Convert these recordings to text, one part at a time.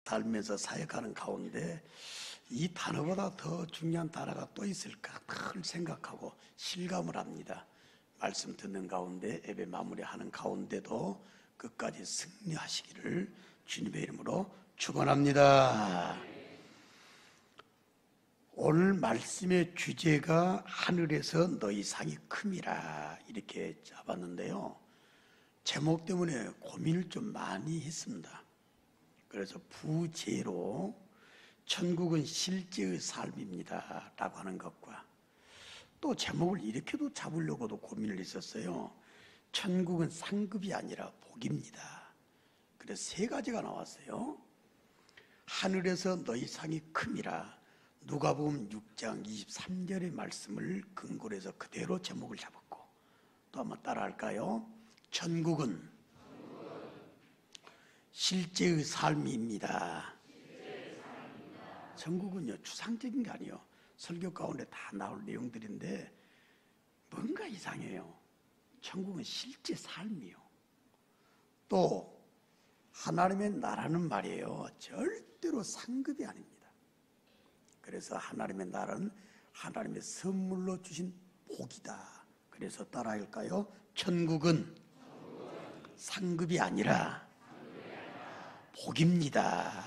달면서 사역하는 가운데 이 단어보다 더 중요한 단어가 또 있을까 늘 생각하고 실감을 합니다. 말씀 듣는 가운데 예배 마무리하는 가운데도 끝까지 승리하시기를 주님의 이름으로 축원합니다. 오늘 말씀의 주제가 하늘에서 너희 상이 큼이라 이렇게 잡았는데요. 제목 때문에 고민을 좀 많이 했습니다. 그래서 부제로 천국은 실제의 삶입니다 라고 하는 것과 또 제목을 이렇게도 잡으려고도 고민을 했었어요. 천국은 상급이 아니라 복입니다. 그래서 세 가지가 나왔어요. 하늘에서 너희 상이 큼이라 누가복음 6장 23절의 말씀을 근거로 해서 그대로 제목을 잡았고 또 한번 따라할까요? 천국은 실제의 삶입니다. 천국은요 추상적인 게 아니에요. 설교 가운데 다 나올 내용들인데 뭔가 이상해요. 천국은 실제 삶이요. 또 하나님의 나라는 말이에요 절대로 상급이 아닙니다. 그래서 하나님의 나라는 하나님의 선물로 주신 복이다. 그래서 따라할까요? 천국은 상급이 아니라 복입니다.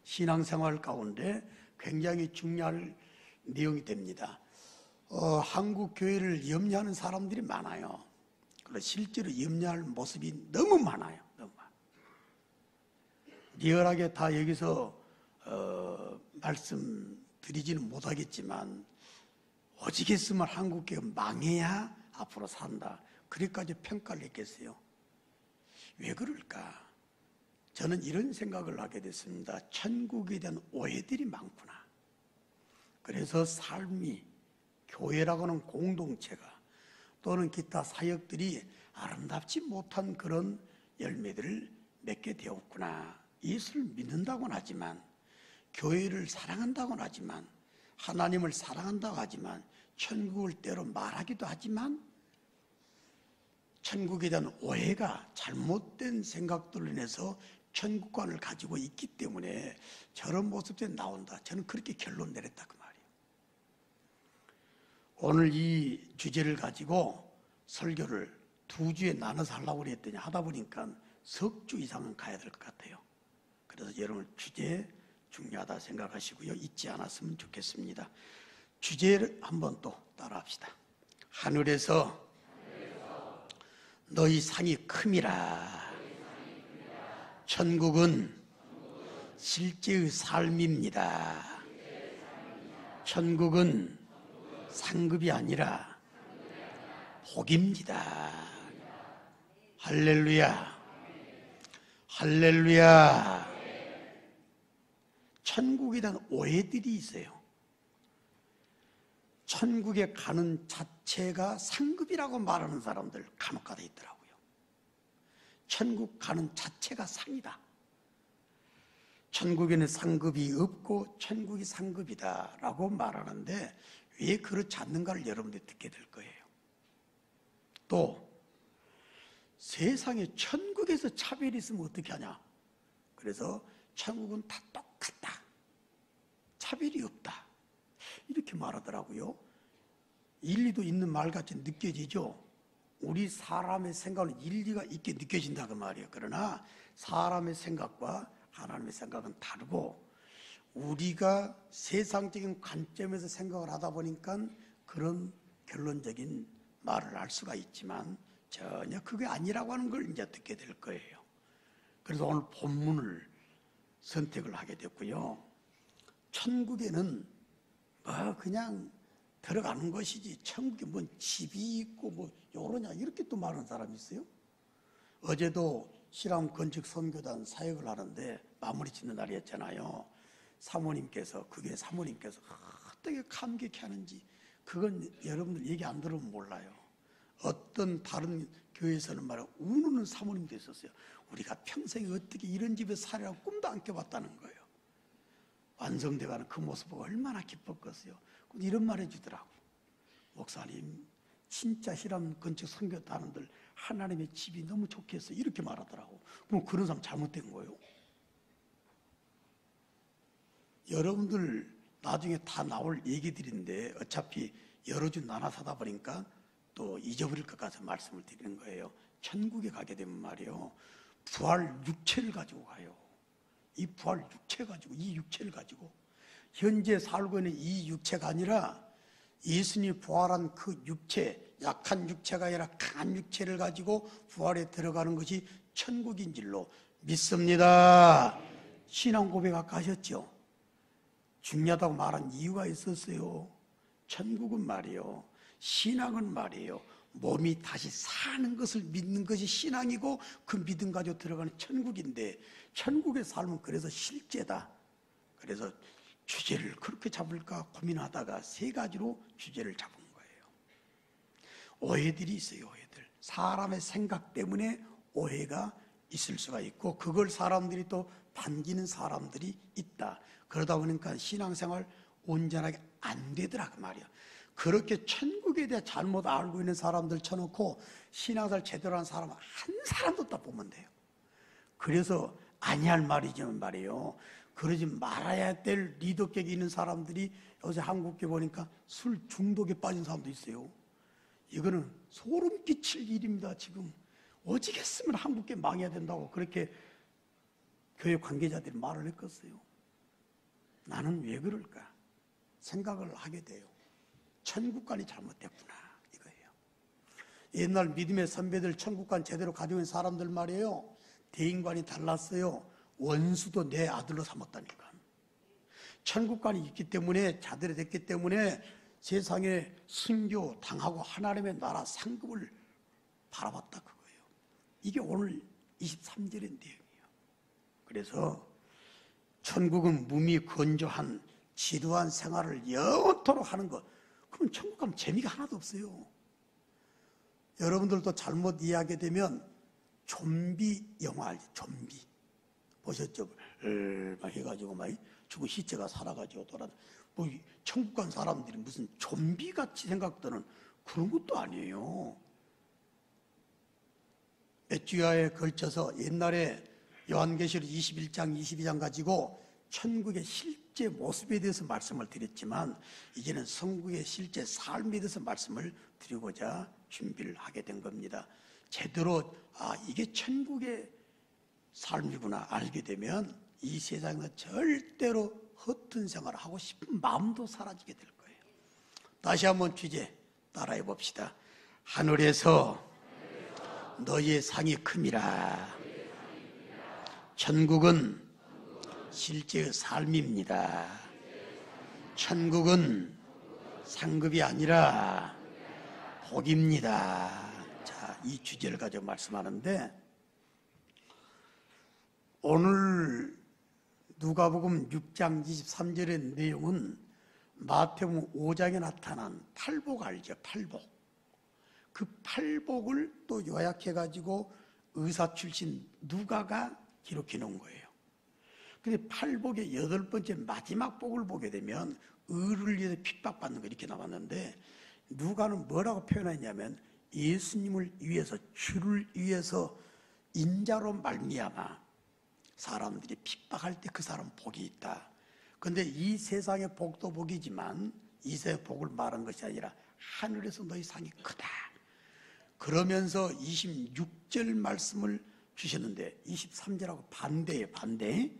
신앙생활 가운데 굉장히 중요한 내용이 됩니다. 한국 교회를 염려하는 사람들이 많아요. 그래서 실제로 염려할 모습이 너무 많아요. 너무 많아요. 리얼하게 다 여기서 말씀드리지는 못하겠지만 오직 했으면 한국교회가 망해야 앞으로 산다. 그렇게까지 평가를 했겠어요. 왜 그럴까? 저는 이런 생각을 하게 됐습니다. 천국에 대한 오해들이 많구나. 그래서 삶이 교회라고 하는 공동체가 또는 기타 사역들이 아름답지 못한 그런 열매들을 맺게 되었구나. 예수를 믿는다고는 하지만 교회를 사랑한다고는 하지만 하나님을 사랑한다고 하지만 천국을 때로 말하기도 하지만 천국에 대한 오해가 잘못된 생각들로 인해서 천국관을 가지고 있기 때문에 저런 모습들이 나온다. 저는 그렇게 결론 내렸다 그 말이에요. 오늘 이 주제를 가지고 설교를 2주에 나눠서 하려고 했더니 하다 보니까 석 주 이상은 가야 될 것 같아요. 그래서 여러분 주제 중요하다 생각하시고요. 잊지 않았으면 좋겠습니다. 주제를 한번 또 따라합시다. 하늘에서 너희 상이 큼이라. 천국은 실제의 삶입니다. 천국은 상급이 아니라 복입니다. 할렐루야. 할렐루야. 천국에 대한 오해들이 있어요. 천국에 가는 자체가 상급이라고 말하는 사람들 간혹가다 있더라고요. 천국 가는 자체가 상이다. 천국에는 상급이 없고 천국이 상급이다 라고 말하는데 왜 그렇지 않는가를 여러분들이 듣게 될 거예요. 또 세상에 천국에서 차별이 있으면 어떻게 하냐. 그래서 천국은 다 똑같다. 차별이 없다. 이렇게 말하더라고요. 일리도 있는 말같이 느껴지죠. 우리 사람의 생각은 일리가 있게 느껴진다 그 말이에요. 그러나 사람의 생각과 하나님의 생각은 다르고 우리가 세상적인 관점에서 생각을 하다 보니까 그런 결론적인 말을 할 수가 있지만 전혀 그게 아니라고 하는 걸 이제 듣게 될 거예요. 그래서 오늘 본문을 선택을 하게 됐고요. 천국에는 뭐 그냥 들어가는 것이지 천국에 뭔 집이 있고 뭐 요러냐 이렇게 또 말하는 사람이 있어요. 어제도 실암 건축 선교단 사역을 하는데 마무리 짓는 날이었잖아요. 사모님께서 그게 사모님께서 어떻게 감격해 하는지 그건 여러분들 얘기 안 들으면 몰라요. 어떤 다른 교회에서는 말하고 우는 사모님도 있었어요. 우리가 평생에 어떻게 이런 집에서 살이라고 꿈도 안 꿔봤다는 거예요. 완성돼가는 그 모습 보고 얼마나 기뻤겠어요. 이런 말 해주더라고. 목사님 진짜 실험 건축 선교단원들 하나님의 집이 너무 좋겠어요. 이렇게 말하더라고. 그럼 그런 사람 잘못된 거예요. 여러분들 나중에 다 나올 얘기들인데 어차피 여러 주 나눠서 하다 보니까 또 잊어버릴 것 같아서 말씀을 드리는 거예요. 천국에 가게 되면 말이에요, 부활 육체를 가지고 가요. 이 부활 육체 가지고, 이 육체를 가지고, 현재 살고 있는 이 육체가 아니라 예수님이 부활한 그 육체, 약한 육체가 아니라 강한 육체를 가지고 부활에 들어가는 것이 천국인 줄로 믿습니다. 신앙 고백 아까 하셨죠? 중요하다고 말한 이유가 있었어요. 천국은 말이에요, 신앙은 말이에요, 몸이 다시 사는 것을 믿는 것이 신앙이고 그 믿음 가지고 들어가는 천국인데, 천국의 삶은 그래서 실제다. 그래서 주제를 그렇게 잡을까 고민하다가 세 가지로 주제를 잡은 거예요. 오해들이 있어요. 오해들. 사람의 생각 때문에 오해가 있을 수가 있고 그걸 사람들이 또 반기는 사람들이 있다. 그러다 보니까 신앙생활 온전하게 안 되더라 그 말이야. 그렇게 천국에 대해 잘못 알고 있는 사람들 쳐놓고 신앙생활 제대로 한 사람 한 사람도 딱 보면 돼요. 그래서 아니할 말이지만 말이에요, 그러지 말아야 될 리더격이 있는 사람들이 요새 한국에 보니까 술 중독에 빠진 사람도 있어요. 이거는 소름 끼칠 일입니다. 지금 오직 했으면 한국에 망해야 된다고 그렇게 교회 관계자들이 말을 했겠어요. 나는 왜 그럴까 생각을 하게 돼요. 천국관이 잘못됐구나 이거예요. 옛날 믿음의 선배들 천국관 제대로 가지고 있는 사람들 말이에요, 대인관이 달랐어요. 원수도 내 아들로 삼았다니까. 천국관이 있기 때문에, 자들이 됐기 때문에 세상에 순교 당하고 하나님의 나라 상급을 바라봤다 그거예요. 이게 오늘 23절의 내용이에요. 그래서 천국은 몸이 건조한 지루한 생활을 영원토록 하는 것. 그럼 천국 가면 재미가 하나도 없어요. 여러분들도 잘못 이해하게 되면 좀비 영화 알지? 좀비 보셨죠? 막 해가지고 막 죽은 시체가 살아가지고 돌아. 뭐 천국 간 사람들이 무슨 좀비 같이 생각되는 그런 것도 아니에요. 몇 주야에 걸쳐서 옛날에 요한계시록 21장, 22장 가지고 천국의 실제 모습에 대해서 말씀을 드렸지만 이제는 성국의 실제 삶에 대해서 말씀을 드리고자 준비를 하게 된 겁니다. 제대로 이게 천국의 삶이구나 알게 되면 이 세상에서 절대로 허튼 생활을 하고 싶은 마음도 사라지게 될 거예요. 다시 한번 주제 따라해 봅시다. 하늘에서 너희의 상이 큼이라. 천국은 실제의 삶입니다. 천국은 상급이 아니라 복입니다. 자, 이 주제를 가지고 말씀하는데 오늘 누가복음 6장 23절의 내용은 마태복음 5장에 나타난 팔복 알죠? 팔복. 그 팔복을 또 요약해가지고 의사 출신 누가가 기록해 놓은 거예요. 근데 팔복의 8번째 마지막 복을 보게 되면 의를 위해서 핍박받는 거 이렇게 나왔는데 누가는 뭐라고 표현했냐면 예수님을 위해서, 주를 위해서 인자로 말미암아 사람들이 핍박할 때 그 사람 복이 있다. 그런데 이 세상의 복도 복이지만 이 세상의 복을 말한 것이 아니라 하늘에서 너희 상이 크다. 그러면서 26절 말씀을 주셨는데 23절하고 반대예요. 반대.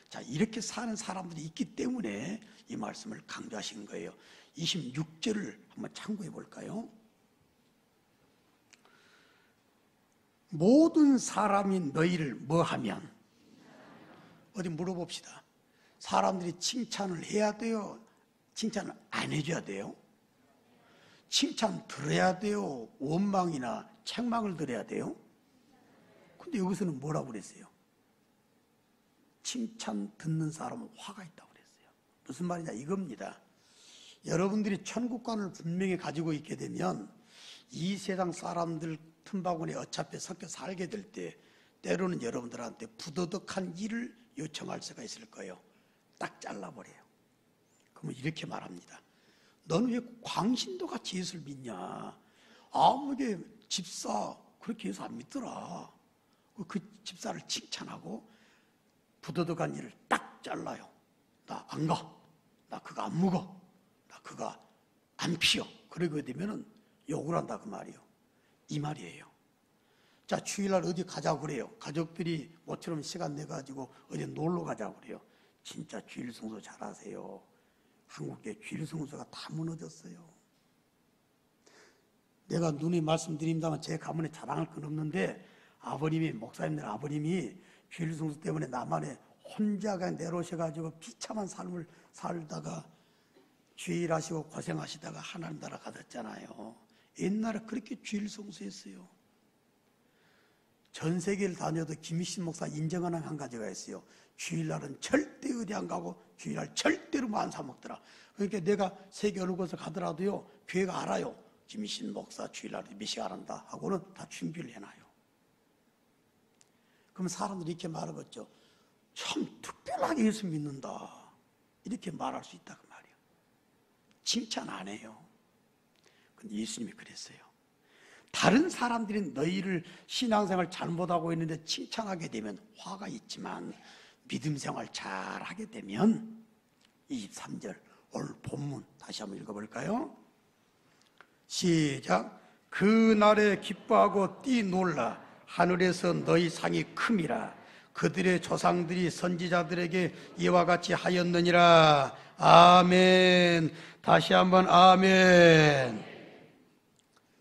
자, 이렇게 사는 사람들이 있기 때문에 이 말씀을 강조하신 거예요. 26절을 한번 참고해 볼까요? 모든 사람이 너희를 뭐하면, 어디 물어봅시다. 사람들이 칭찬을 해야 돼요? 칭찬을 안 해줘야 돼요? 칭찬 들어야 돼요? 원망이나 책망을 들어야 돼요? 근데 여기서는 뭐라고 그랬어요? 칭찬 듣는 사람은 화가 있다고 그랬어요. 무슨 말이냐 이겁니다. 여러분들이 천국관을 분명히 가지고 있게 되면 이 세상 사람들 틈바구니에 어차피 섞여 살게 될 때 때로는 여러분들한테 부도덕한 일을 요청할 수가 있을 거예요. 딱 잘라버려요. 그러면 이렇게 말합니다. 너는 왜 광신도 같이 예수를 믿냐? 아무게 집사 그렇게 예수 안 믿더라. 그 집사를 칭찬하고 부도덕한 일을 딱 잘라요. 나 안 가. 나 그거 안 먹어. 나 그거 안 피워. 그러게 되면은 욕을 한다 그 말이요. 이 말이에요. 자, 주일날 어디 가자고 그래요. 가족들이 모처럼 시간 내가지고 어디 놀러 가자고 그래요. 진짜 주일 성수 잘하세요. 한국의 주일 성수가 다 무너졌어요. 내가 눈에 말씀드립니다만 제 가문에 자랑할 건 없는데 아버님이, 목사님들 아버님이 주일 성수 때문에 남한에 혼자 그냥 내려오셔가지고 비참한 삶을 살다가 주일하시고 고생하시다가 하나님 나라 가셨잖아요. 옛날에 그렇게 주일 성수했어요. 전 세계를 다녀도 김희신 목사 인정하는 한 가지가 있어요. 주일날은 절대 어디 안 가고 주일날 절대로 뭐 안 사 먹더라. 그러니까 내가 세계 어느 곳을 가더라도요, 교회가 알아요. 김희신 목사 주일날 몇 시간 한다 하고는 다 준비를 해놔요. 그럼 사람들이 이렇게 말하겠죠. 참 특별하게 예수 믿는다. 이렇게 말할 수 있다 그 말이에요. 칭찬 안 해요. 근데 예수님이 그랬어요. 다른 사람들이 너희를 신앙생활 잘못하고 있는데 칭찬하게 되면 화가 있지만 믿음 생활 잘하게 되면 23절 오늘 본문 다시 한번 읽어볼까요? 시작. 그 날에 기뻐하고 뛰놀라 하늘에서 너희 상이 큼이라 그들의 조상들이 선지자들에게 이와 같이 하였느니라. 아멘. 다시 한번 아멘.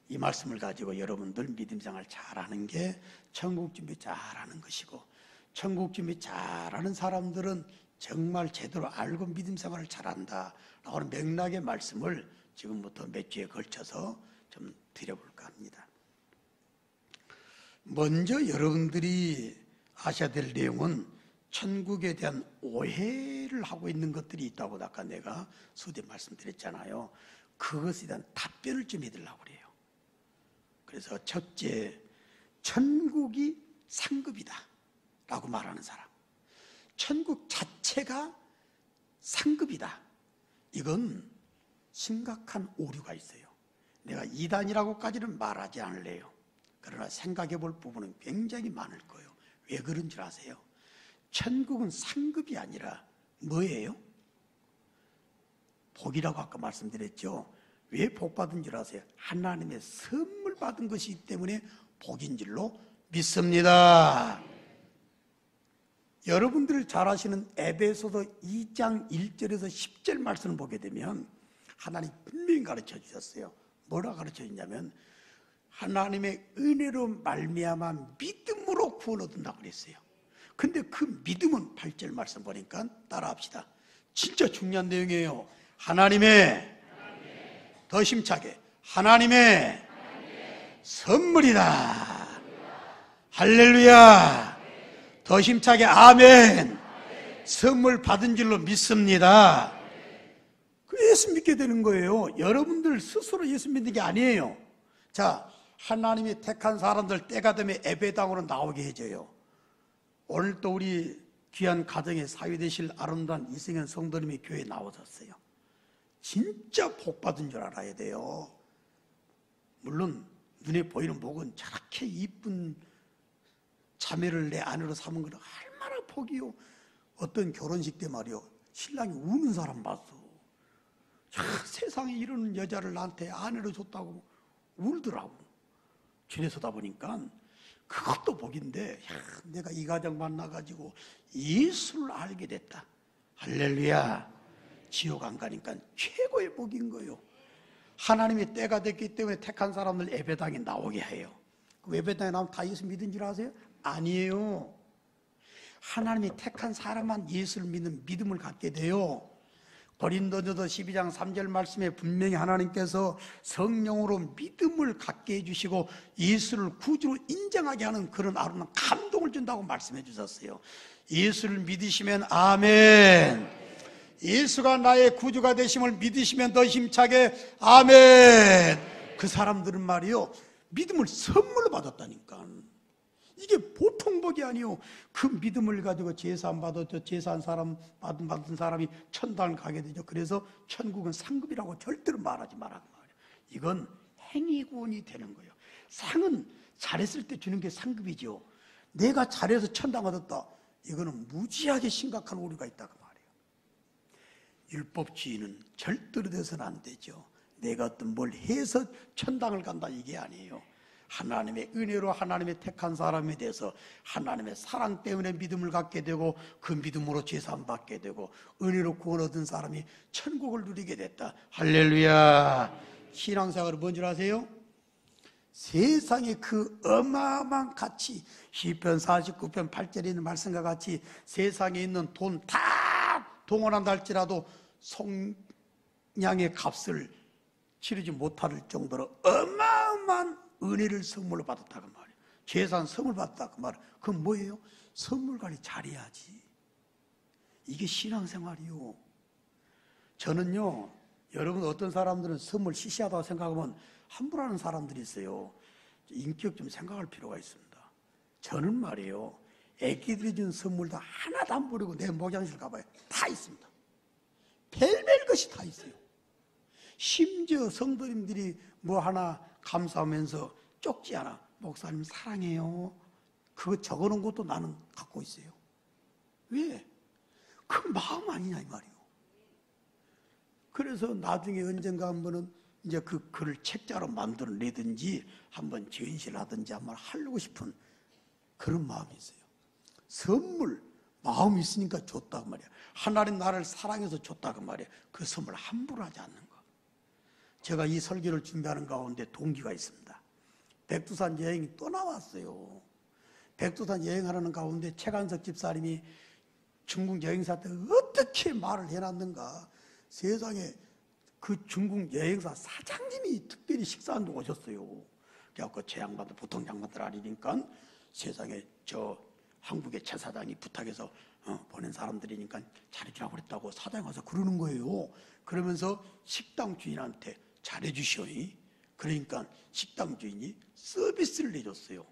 이 말씀을 가지고 여러분들 믿음생활 잘하는 게 천국 준비 잘하는 것이고, 천국 준비 잘하는 사람들은 정말 제대로 알고 믿음생활을 잘한다 라고 하는 맥락의 말씀을 지금부터 몇 주에 걸쳐서 좀 드려볼까 합니다. 먼저 여러분들이 아셔야 될 내용은 천국에 대한 오해를 하고 있는 것들이 있다고 아까 내가 수대 말씀드렸잖아요. 그것에 대한 답변을 좀 해드리려고 그래요. 그래서 첫째, 천국이 상급이다 라고 말하는 사람, 천국 자체가 상급이다, 이건 심각한 오류가 있어요. 내가 이단이라고까지는 말하지 않을래요. 그러나 생각해 볼 부분은 굉장히 많을 거예요. 왜 그런 줄 아세요? 천국은 상급이 아니라 뭐예요? 복이라고 아까 말씀드렸죠. 왜 복 받은 줄 아세요? 하나님의 선물 받은 것이기 때문에 복인 줄로 믿습니다. 여러분들 잘 아시는 에베소서 2장 1절에서 10절 말씀을 보게 되면 하나님 분명히 가르쳐 주셨어요. 뭐라 가르쳐 주냐면 하나님의 은혜로 말미암아 믿음으로 구원 얻는다고 그랬어요. 근데 그 믿음은 8절 말씀 보니까 따라합시다. 진짜 중요한 내용이에요. 하나님의 더 힘차게 하나님의 선물이다. 할렐루야. 더 힘차게 아멘. 선물 받은 줄로 믿습니다. 그 예수 믿게 되는 거예요. 여러분들 스스로 예수 믿는 게 아니에요. 자, 하나님이 택한 사람들 때가 되면 예배당으로 나오게 해줘요. 오늘 또 우리 귀한 가정의 사위 되실 아름다운 이승현 성도님이 교회에 나오셨어요. 진짜 복 받은 줄 알아야 돼요. 물론 눈에 보이는 복은 저렇게 이쁜 자매를 내 아내로 삼은 건 얼마나 복이요. 어떤 결혼식 때 말이요, 신랑이 우는 사람 봤어. 세상에 이런 여자를 나한테 아내로 줬다고 울더라고. 지내서다 보니까 그것도 복인데, 내가 이 가정 만나가지고 예수를 알게 됐다. 할렐루야. 지옥 안 가니까 최고의 복인 거예요. 하나님의 때가 됐기 때문에 택한 사람들 예배당에 나오게 해요. 그 예배당에 나오면 다 예수 믿은 줄 아세요? 아니에요. 하나님이 택한 사람만 예수를 믿는 믿음을 갖게 돼요. 고린도전서 12장 3절 말씀에 분명히 하나님께서 성령으로 믿음을 갖게 해주시고 예수를 구주로 인정하게 하는 그런 아름다운 감동을 준다고 말씀해 주셨어요. 예수를 믿으시면 아멘. 예수가 나의 구주가 되심을 믿으시면 더 힘차게 아멘. 그 사람들은 말이요, 믿음을 선물로 받았다니까. 이게 보통 복이 아니요. 그 믿음을 가지고 제사 안 받았죠. 제사한 사람 받은 사람이 천당을 가게 되죠. 그래서 천국은 상급이라고 절대로 말하지 말라고 말이에요. 이건 행위 구원이 되는 거예요. 상은 잘했을 때 주는 게 상급이죠. 내가 잘해서 천당 얻었다, 이거는 무지하게 심각한 오류가 있다 그 말이에요. 율법주의는 절대로 돼서는 안 되죠. 내가 어떤 뭘 해서 천당을 간다 이게 아니에요. 하나님의 은혜로 하나님의 택한 사람에 대해서 하나님의 사랑 때문에 믿음을 갖게 되고 그 믿음으로 제사함 받게 되고 은혜로 구원 얻은 사람이 천국을 누리게 됐다. 할렐루야. 신앙생활은 뭔 줄 아세요? 세상에 그 어마어마한 가치, 시편 49편 8절에 있는 말씀과 같이 세상에 있는 돈 다 동원한다 할지라도 속량의 값을 치르지 못할 정도로 어마어마한 은혜를 선물로 받았다고 말이에요. 재산 선물 받았다고 말이에요. 그건 뭐예요? 선물 관리 잘해야지. 이게 신앙생활이요. 저는요, 여러분 어떤 사람들은 선물 시시하다고 생각하면 함부로 하는 사람들이 있어요. 인격 좀 생각할 필요가 있습니다. 저는 말이에요, 애기들이 준 선물도 하나도 안 버리고 내 목양실 가봐요. 다 있습니다. 별별 것이 다 있어요. 심지어 성도님들이 뭐 하나 감사하면서 쪽지 하나, 목사님 사랑해요, 그거 적어놓은 것도 나는 갖고 있어요. 왜? 그 마음 아니냐 이 말이에요. 그래서 나중에 언젠가 한번은 이제 그 글을 책자로 만들어내든지 한번 전시하든지 한번 하려고 싶은 그런 마음이 있어요. 선물, 마음이 있으니까 줬다고 말이야. 하나님 나를 사랑해서 줬다고 말이야. 그 선물 함부로 하지 않는 거. 제가 이 설교를 준비하는 가운데 동기가 있습니다. 백두산 여행이 또 나왔어요. 백두산 여행하는 가운데 최간석 집사님이 중국 여행사 때 어떻게 말을 해놨는가. 세상에 그 중국 여행사 사장님이 특별히 식사한다고 오셨어요. 그래갖고 제 양반들, 보통 양반들 아니니까 세상에 저 한국의 최 사장이 부탁해서 보낸 사람들이니까 잘해주라고 그랬다고 사장이 와서 그러는 거예요. 그러면서 식당 주인한테 잘해주시오. 그러니까 식당 주인이 서비스를 내줬어요.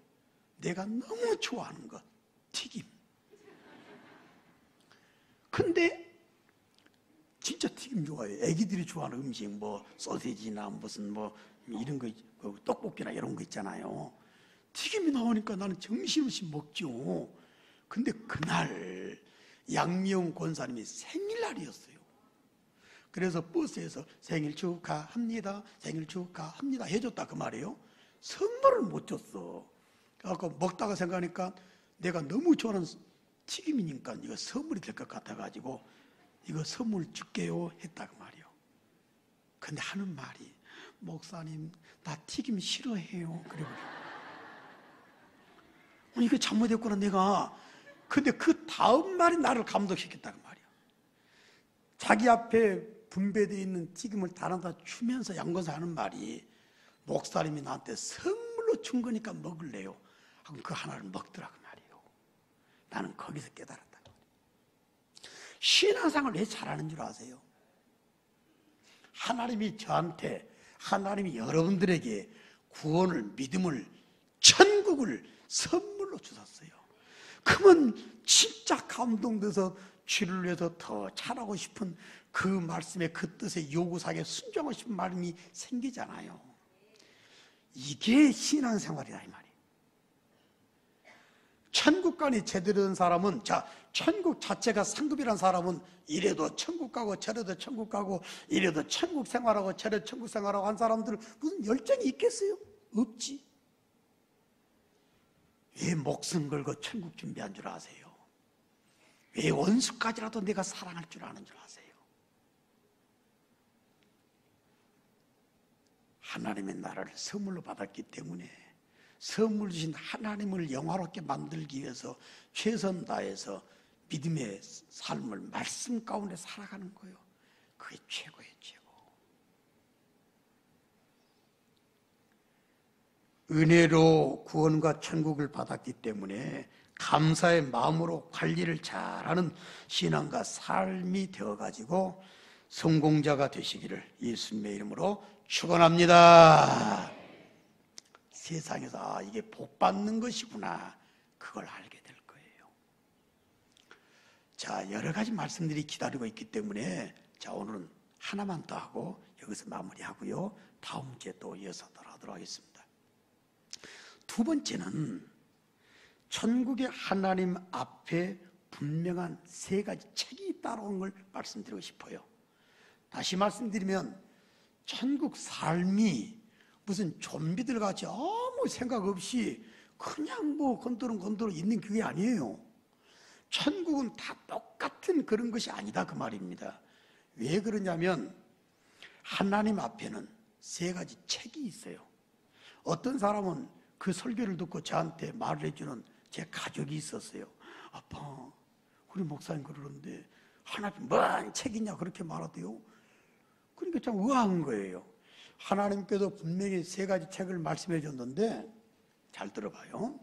내가 너무 좋아하는 것, 튀김. 근데 진짜 튀김 좋아해요. 애기들이 좋아하는 음식, 뭐 소세지나 무슨 뭐 이런 거, 떡볶이나 이런 거 있잖아요. 튀김이 나오니까 나는 정신없이 먹죠. 근데 그날 양미영 권사님이 생일날이었어요. 그래서 버스에서 생일 축하합니다, 생일 축하합니다 해줬다 그 말이에요. 선물을 못 줬어. 그래서 먹다가 생각하니까 내가 너무 좋아하는 튀김이니까 이거 선물이 될 것 같아가지고 이거 선물 줄게요 했다고 말이요. 근데 하는 말이, 목사님 나 튀김 싫어해요. 그래. 이거 잘못했구나 내가. 근데 그 다음 말이 나를 감동시켰다고 말이야. 자기 앞에 분배되어 있는 튀김을 다른다 주면서 양권사 하는 말이, 목사님이 나한테 선물로 준 거니까 먹을래요 하고 그 하나를 먹더라고 말이에요. 나는 거기서 깨달았다. 신앙생활을 왜 잘하는 줄 아세요? 하나님이 저한테, 하나님이 여러분들에게 구원을, 믿음을, 천국을 선물로 주셨어요. 그러면 진짜 감동돼서 주를 위해서 더 잘하고 싶은 그 말씀의 그 뜻에 요구사항에 순종하고 싶은 마음이 생기잖아요. 이게 신앙생활이다 이 말이에요. 천국관이 제대로 된 사람은, 자, 천국 자체가 상급이란 사람은 이래도 천국 가고 저래도 천국 가고 이래도 천국 생활하고 저래도 천국 생활하고 한 사람들은 무슨 열정이 있겠어요? 없지. 왜 목숨 걸고 천국 준비한 줄 아세요? 왜 원수까지라도 내가 사랑할 줄 아는 줄 아세요? 하나님의 나라를 선물로 받았기 때문에 선물 주신 하나님을 영화롭게 만들기 위해서 최선 다해서 믿음의 삶을 말씀 가운데 살아가는 거예요. 그게 최고예요, 최고. 은혜로 구원과 천국을 받았기 때문에 감사의 마음으로 관리를 잘하는 신앙과 삶이 되어가지고 성공자가 되시기를 예수님의 이름으로 축원합니다. 세상에서 이게 복 받는 것이구나, 그걸 알게 될 거예요. 자, 여러 가지 말씀들이 기다리고 있기 때문에 자, 오늘은 하나만 더 하고 여기서 마무리하고요. 다음 주에 또 이어서 하도록 하겠습니다. 두 번째는 천국의 하나님 앞에 분명한 세 가지 책이 따라오는 걸 말씀드리고 싶어요. 다시 말씀드리면 천국 삶이 무슨 좀비들 같이 아무 생각 없이 그냥 뭐 건드러 있는 그게 아니에요. 천국은 다 똑같은 그런 것이 아니다 그 말입니다. 왜 그러냐면 하나님 앞에는 세 가지 책이 있어요. 어떤 사람은 그 설교를 듣고 저한테 말을 해주는 제 가족이 있었어요. 아빠, 우리 목사님 그러는데 하나님 뭔 책이냐 그렇게 말하대요. 그러니까 참 의아한 거예요. 하나님께서 분명히 세 가지 책을 말씀해 줬는데 잘 들어봐요.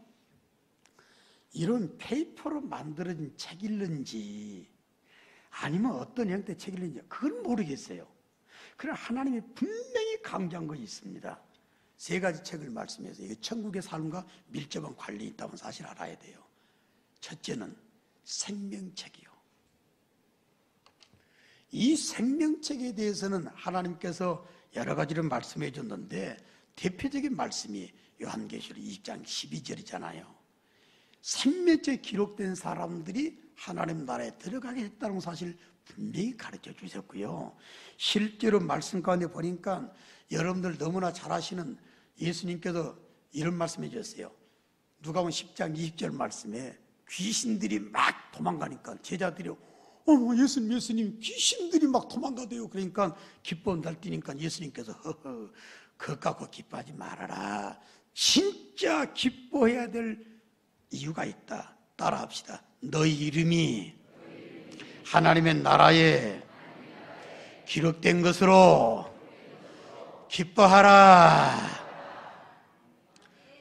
이런 페이퍼로 만들어진 책일는지 아니면 어떤 형태의 책일는지 그건 모르겠어요. 그러나 하나님이 분명히 강조한 것이 있습니다. 세 가지 책을 말씀해서 이게 천국의 삶과 밀접한 관련이 있다면 사실 알아야 돼요. 첫째는 생명책이요. 이 생명책에 대해서는 하나님께서 여러 가지를 말씀해 줬는데 대표적인 말씀이 요한계시록 20장 12절이잖아요. 생명책에 기록된 사람들이 하나님 나라에 들어가게 했다는 사실 분명히 가르쳐 주셨고요. 실제로 말씀 가운데 보니까 여러분들 너무나 잘 아시는 예수님께서 이런 말씀해 주셨어요. 누가복음 10장 20절 말씀에 귀신들이 막 도망가니까 제자들이 어머 예수님 귀신들이 막 도망가대요. 그러니까 기뻐 날뛰니까 예수님께서 허허 그것 갖고 기뻐하지 말아라. 진짜 기뻐해야 될 이유가 있다. 따라합시다. 너희 이름이 하나님의 나라에 기록된 것으로 기뻐하라.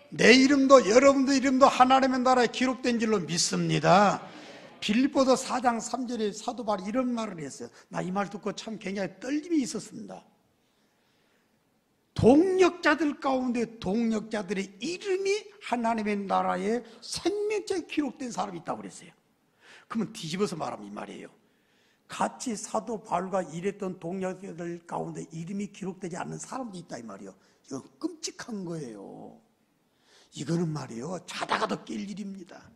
내 이름도 여러분들 이름도 하나님의 나라에 기록된 줄로 믿습니다. 빌립보서 4장 3절에 사도 바울이 이런 말을 했어요. 나 이 말 듣고 참 굉장히 떨림이 있었습니다. 동력자들 가운데 동력자들의 이름이 하나님의 나라에 생명책에 기록된 사람이 있다고 그랬어요. 그러면 뒤집어서 말하면 이 말이에요. 같이 사도 바울과 일했던 동력자들 가운데 이름이 기록되지 않는 사람도 있다 이 말이에요. 이건 끔찍한 거예요. 이거는 말이에요. 자다가도 깰 일입니다.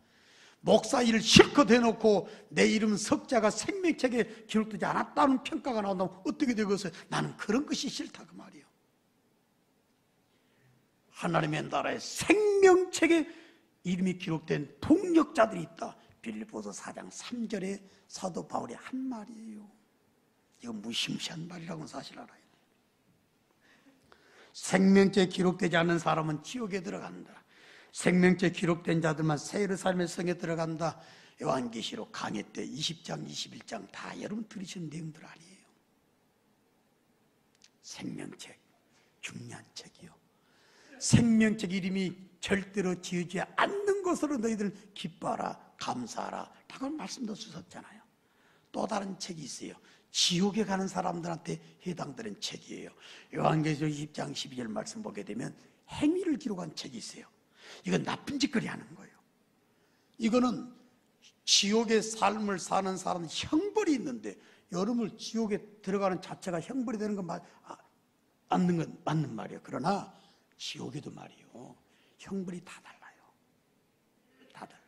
목사 일을 실컷 해놓고 내 이름 석자가 생명책에 기록되지 않았다는 평가가 나온다면 어떻게 되겠어요? 나는 그런 것이 싫다 그 말이에요. 하나님의 나라에 생명책에 이름이 기록된 동력자들이 있다. 빌립보서 4장 3절에 사도 바울이 한 말이에요. 이건 무시무시한 말이라고는 사실 알아요. 생명책에 기록되지 않는 사람은 지옥에 들어간다. 생명책에 기록된 자들만 새 예루살렘의 성에 들어간다. 요한계시록 강해 때 20장 21장 다 여러분 들으신 내용들 아니에요. 생명책 중요한 책이요. 생명책 이름이 절대로 지어지지 않는 것으로 너희들 기뻐하라 감사하라 라고 말씀도 주셨잖아요. 또 다른 책이 있어요. 지옥에 가는 사람들한테 해당되는 책이에요. 요한계시록 20장 12절 말씀 보게 되면 행위를 기록한 책이 있어요. 이건 나쁜 짓거리 하는 거예요. 이거는 지옥의 삶을 사는 사람은 형벌이 있는데 여러분 지옥에 들어가는 자체가 형벌이 되는 건 맞는 말이에요. 그러나 지옥에도 말이에요. 형벌이 다 달라요. 다 달라.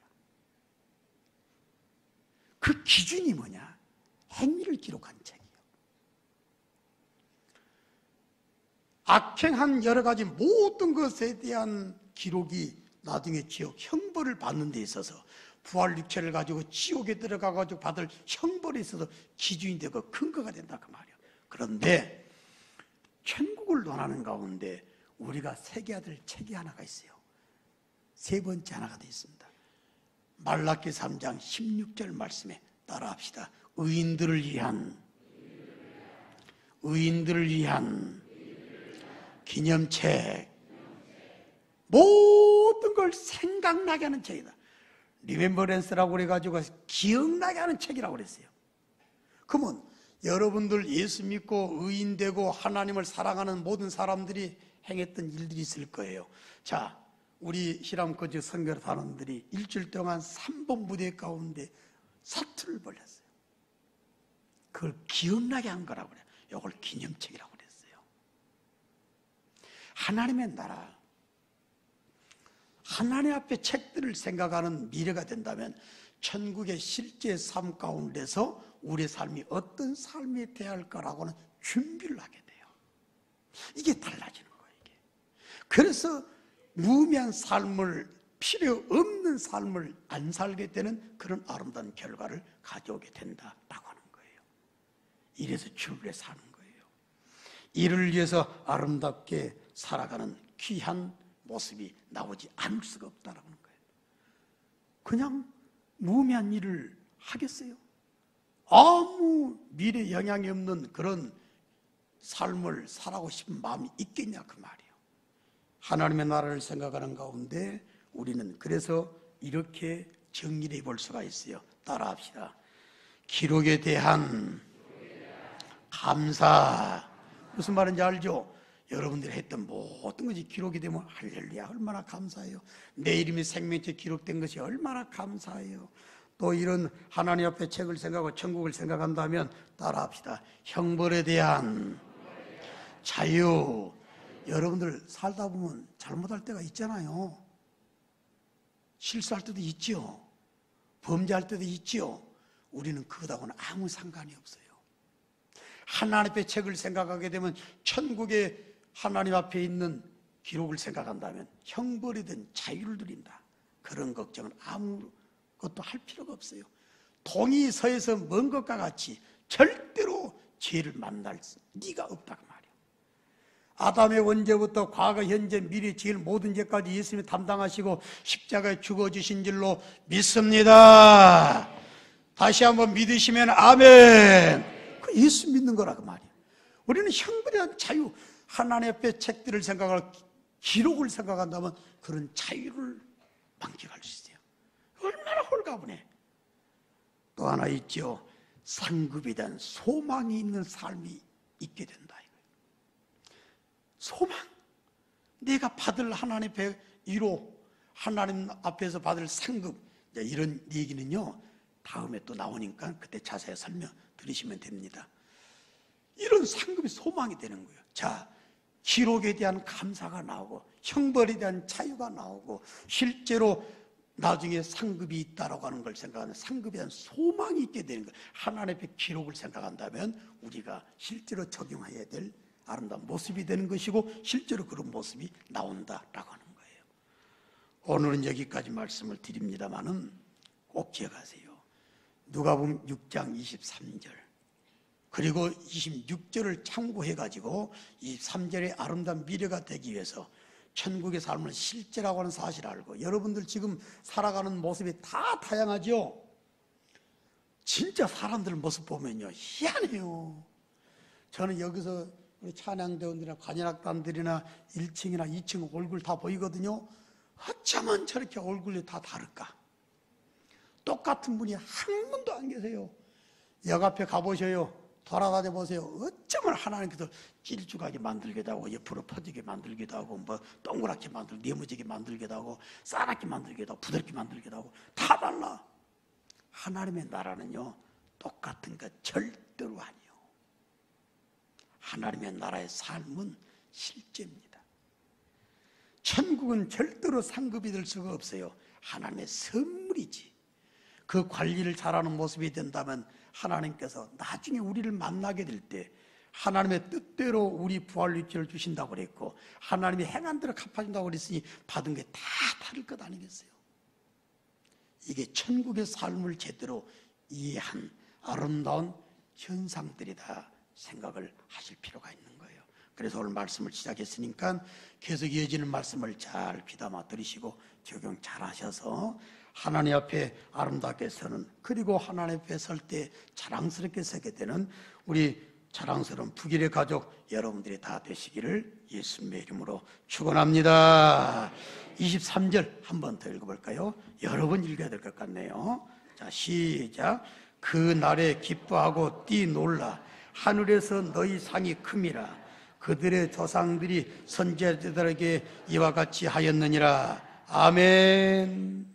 그 기준이 뭐냐? 행위를 기록한 책이에요. 악행한 여러 가지 모든 것에 대한 기록이 나중에 지옥 형벌을 받는 데 있어서 부활 육체를 가지고 지옥에 들어가가지고 받을 형벌에 있어서 기준이 되고 근거가 된다 그 말이에요. 그런데 천국을 논하는 가운데 우리가 새겨야 될 책이 하나가 있어요. 세 번째 하나가 되어 있습니다. 말라기 3장 16절 말씀에 따라합시다. 의인들을 위한 기념책, 모든 걸 생각나게 하는 책이다. 리멤버런스라고 그래가지고 기억나게 하는 책이라고 그랬어요. 그러면 여러분들 예수 믿고 의인되고 하나님을 사랑하는 모든 사람들이 행했던 일들이 있을 거예요. 자, 우리 히람코지 선교 단원들이 일주일 동안 3번 무대 가운데 사투를 벌였어요. 그걸 기억나게 한 거라고 그래요. 이걸 기념책이라고 그랬어요. 하나님의 나라, 하나님 앞에 책들을 생각하는 미래가 된다면 천국의 실제 삶 가운데서 우리의 삶이 어떤 삶이 되어야 할 거라고는 준비를 하게 돼요. 이게 달라지는 거예요. 이게. 그래서 무의미한 삶을, 필요 없는 삶을 안 살게 되는 그런 아름다운 결과를 가져오게 된다라고 하는 거예요. 이래서 주를 위해 사는 거예요. 이를 위해서 아름답게 살아가는 귀한 모습이 나오지 않을 수가 없다라는 거예요. 그냥 무의미한 일을 하겠어요? 아무 미래 영향이 없는 그런 삶을 살아가고 싶은 마음이 있겠냐 그 말이에요. 하나님의 나라를 생각하는 가운데 우리는 그래서 이렇게 정리해 볼 수가 있어요. 따라합시다. 기록에 대한 감사. 무슨 말인지 알죠? 여러분들이 했던 모든 것이 기록이 되면 할렐루야 얼마나 감사해요. 내 이름이 생명책에 기록된 것이 얼마나 감사해요. 또 이런 하나님 앞에 책을 생각하고 천국을 생각한다면 따라합시다. 형벌에 대한 자유. 여러분들 살다 보면 잘못할 때가 있잖아요. 실수할 때도 있죠. 범죄할 때도 있죠. 우리는 그거하고는 아무 상관이 없어요. 하나님 앞에 책을 생각하게 되면 천국에 하나님 앞에 있는 기록을 생각한다면 형벌이든 자유를 누린다. 그런 걱정은 아무것도 할 필요가 없어요. 동이 서에서 먼 것과 같이 절대로 죄를 만날 리가 없다고 말이에요. 아담의 원죄부터 과거, 현재, 미래, 지을 모든 죄까지 예수님이 담당하시고 십자가에 죽어주신 줄로 믿습니다. 다시 한번 믿으시면 아멘. 그 예수 믿는 거라고 말이에요. 우리는 형벌에 대한 자유, 하나님 앞에 책들을 생각할 기록을 생각한다면 그런 자유를 만끽할 수 있어요. 얼마나 홀가분해. 또 하나 있죠. 상급에 대한 소망이 있는 삶이 있게 된다. 소망. 내가 받을 하나님 앞에 위로, 하나님 앞에서 받을 상급, 이런 얘기는요 다음에 또 나오니까 그때 자세히 설명 들으시면 됩니다. 이런 상급이 소망이 되는 거예요. 자, 기록에 대한 감사가 나오고 형벌에 대한 자유가 나오고 실제로 나중에 상급이 있다라고 하는 걸 생각하는 상급에 대한 소망이 있게 되는 거예요. 하나님 앞에 기록을 생각한다면 우리가 실제로 적용해야 될 아름다운 모습이 되는 것이고 실제로 그런 모습이 나온다라고 하는 거예요. 오늘은 여기까지 말씀을 드립니다마는 꼭 기억하세요. 누가복음 6장 23절 그리고 26절을 참고해가지고 23절의 아름다운 미래가 되기 위해서 천국의 삶을 실제라고 하는 사실을 알고 여러분들 지금 살아가는 모습이 다 다양하죠. 진짜 사람들 모습 보면요 희한해요. 저는 여기서 우리 찬양대원들이나 관현악단들이나 1층이나 2층 얼굴 다 보이거든요. 어쩌면 저렇게 얼굴이 다 다를까? 똑같은 분이 한 분도 안 계세요. 역 앞에 가보셔요. 돌아다녀 보세요. 어쩌면 하나님께서 길쭉하게 만들기도 하고 옆으로 퍼지게 만들기도 하고 뭐 동그랗게 만들고 네모지게 만들기도 하고 싸납게 만들기도 하고 부드럽게 만들기도 하고 다 달라. 하나님의 나라는요 똑같은 것 절대로 아니에요. 하나님의 나라의 삶은 실제입니다. 천국은 절대로 상급이 될 수가 없어요. 하나님의 선물이지. 그 관리를 잘하는 모습이 된다면 하나님께서 나중에 우리를 만나게 될 때 하나님의 뜻대로 우리 부활 위치를 주신다고 그랬고 하나님이 행한 대로 갚아준다고 그랬으니 받은 게 다 다를 것 아니겠어요? 이게 천국의 삶을 제대로 이해한 아름다운 현상들이다 생각을 하실 필요가 있는 거예요. 그래서 오늘 말씀을 시작했으니까 계속 이어지는 말씀을 잘 귀담아 들으시고 적용 잘 하셔서 하나님 앞에 아름답게 서는 그리고 하나님 앞에 설 때 자랑스럽게 서게 되는 우리 자랑스러운 북일의 가족 여러분들이 다 되시기를 예수님의 이름으로 축원합니다. 23절 한 번 더 읽어볼까요? 여러 번 읽어야 될 것 같네요. 자, 시작. 그 날에 기뻐하고 뛰놀라 하늘에서 너희 상이 큼이라 그들의 조상들이 선지자들에게 이와 같이 하였느니라. 아멘.